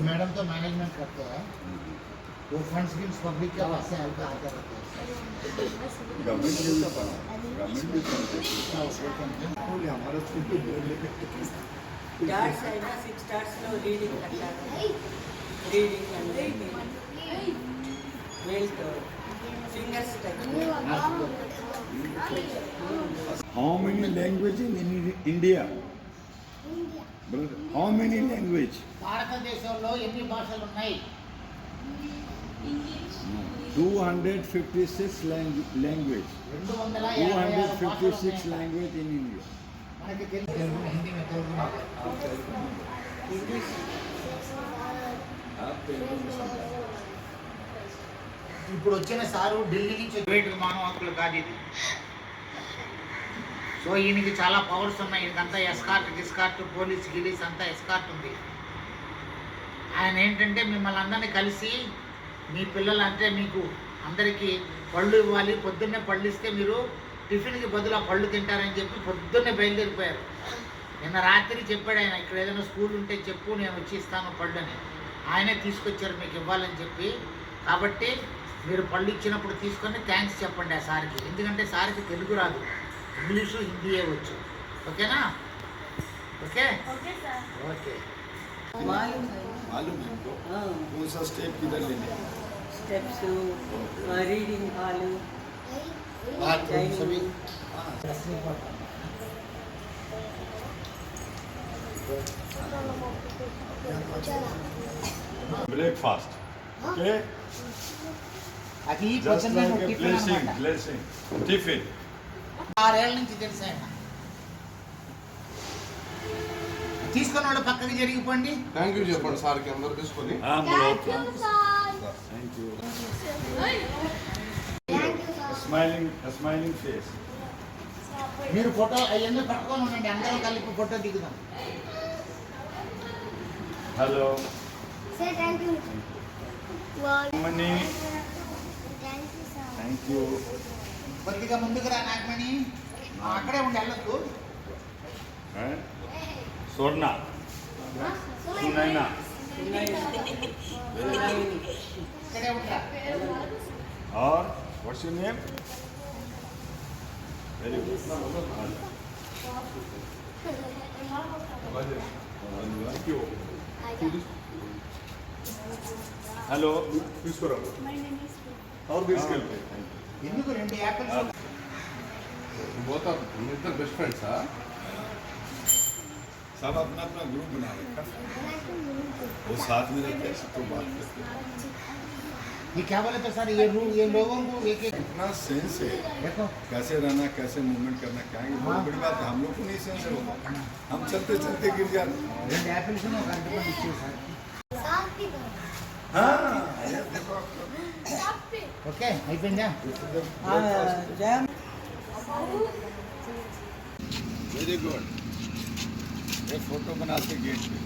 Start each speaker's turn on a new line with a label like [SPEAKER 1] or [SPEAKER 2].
[SPEAKER 1] Madam तो management करते हैं, वो फंड्स भी पब्लिक के पास से आते रहते हैं।
[SPEAKER 2] गवर्नमेंट भी हमारा स्कूल पे
[SPEAKER 3] Stars అయినా 6 stars లో రీడింగ్ కట్టాలి. రీడింగ్ అంటే వెల్ట్ fingers touch.
[SPEAKER 2] How many language in India? Brother, how many language?
[SPEAKER 1] భారతదేశంలో ఎన్ని భాషలు ఉన్నాయి?
[SPEAKER 2] 256 language. 256 language in India.
[SPEAKER 1] మనకి తెలుగు హిందీ में తెలుగు
[SPEAKER 3] ఇంగ్లీష్
[SPEAKER 1] ఇప్పుడు వచ్చిన సారు ఢిల్లీ నుంచి ప్రైవేట్ మానవ హక్కులు కాదు ఇది. సో ఈయనకి చాలా పవర్స్ ఉన్నాయి. ఈయనకంతా ఎస్కార్ట్ పోలీస్ గిలీస్ అంతా ఎస్కార్ట్ ఉంది. ఆయన ఏంటంటే మిమ్మల్ని అందరినీ కలిసి మీ పిల్లలు అంటే మీకు అందరికీ పళ్ళు ఇవ్వాలి, పొద్దున్నే పళ్ళు ఇస్తే మీరు టిఫిన్కి బదులు పళ్ళు తింటారని చెప్పి పొద్దున్నే బయలుదేరిపోయారు. నిన్న రాత్రి చెప్పాడు ఆయన, ఇక్కడ ఏదైనా స్కూల్ ఉంటే చెప్పు, నేను వచ్చి ఇస్తాను పళ్ళు అని. ఆయనే తీసుకొచ్చారు మీకు ఇవ్వాలని చెప్పి. కాబట్టి మీరు పళ్ళు ఇచ్చినప్పుడు తీసుకొని థ్యాంక్స్ చెప్పండి ఆ సార్కి. ఎందుకంటే సార్కి తెలుగు రాదు, ఇంగ్లీషు హిందీయే వచ్చు. ఓకేనా? Okay okay.
[SPEAKER 2] मालूम है इनको कौन सा स्टेप किधर लेने हैं?
[SPEAKER 3] స్టెప్స్ రీడింగ్ హాల్
[SPEAKER 1] सभी
[SPEAKER 2] Breakfast. Okay?
[SPEAKER 1] అది
[SPEAKER 2] Just
[SPEAKER 1] పొద్దున్నే
[SPEAKER 2] like a
[SPEAKER 1] టిఫిన్ అన్నమాట.
[SPEAKER 2] blessing. Tiffin.
[SPEAKER 1] 6 ఏళ్ళ నుంచి తెలుసు ఆయన. తీసుకున్న వాళ్ళు పక్కకి జరిగిపోండి.
[SPEAKER 4] థ్యాంక్ యూ చెప్పండి సార్కి అందరూ తీసుకొని.
[SPEAKER 2] Thank you. Smiling face.
[SPEAKER 1] మీరు ఫోటో అవన్నీ పట్టుకొని ఉండండి, అందరూ కలిపి photo దిగుదాం.
[SPEAKER 2] Hello.
[SPEAKER 5] Say thank you.
[SPEAKER 2] Mani. Thank you.
[SPEAKER 1] కొద్దిగా ముందుకు రా నాగమణి. అక్కడే ఉండి వెళ్ళొద్దు.
[SPEAKER 2] Sorna. Sunaina.
[SPEAKER 1] ఇక్కడే ఉంటా.
[SPEAKER 2] Or what's your name? Very good. Thank you. Hello.
[SPEAKER 4] తీసుకురా.
[SPEAKER 5] My name is
[SPEAKER 4] ఎవరు తీసుకెళ్తే
[SPEAKER 1] ఎందుకు 2 యాపిల్స్?
[SPEAKER 4] పోతా ఇద్దరు బెస్ట్ ఫ్రెండ్సా?
[SPEAKER 2] सब अपना अपना ग्रुप बना रखा वो साथ में रहते हैं सबको बात करते हैं
[SPEAKER 1] ये क्या बोले तो सर, ये लोगों को एक
[SPEAKER 2] इतना सेंस है
[SPEAKER 1] देखो
[SPEAKER 2] कैसे रहना कैसे मूवमेंट करना क्या है, ये बहुत बड़ी बात है. हम लोग को नहीं सेंस है वो. हम चलते चलते गिर जाते.
[SPEAKER 1] 2 యాపిల్స్ ఒక అరటిపండు ఇచ్చేయి సార్.
[SPEAKER 2] हाँ
[SPEAKER 1] ఓకే అయిపోయిందా?
[SPEAKER 3] Jam
[SPEAKER 2] very good. एक फोटो बनाते गेट पे.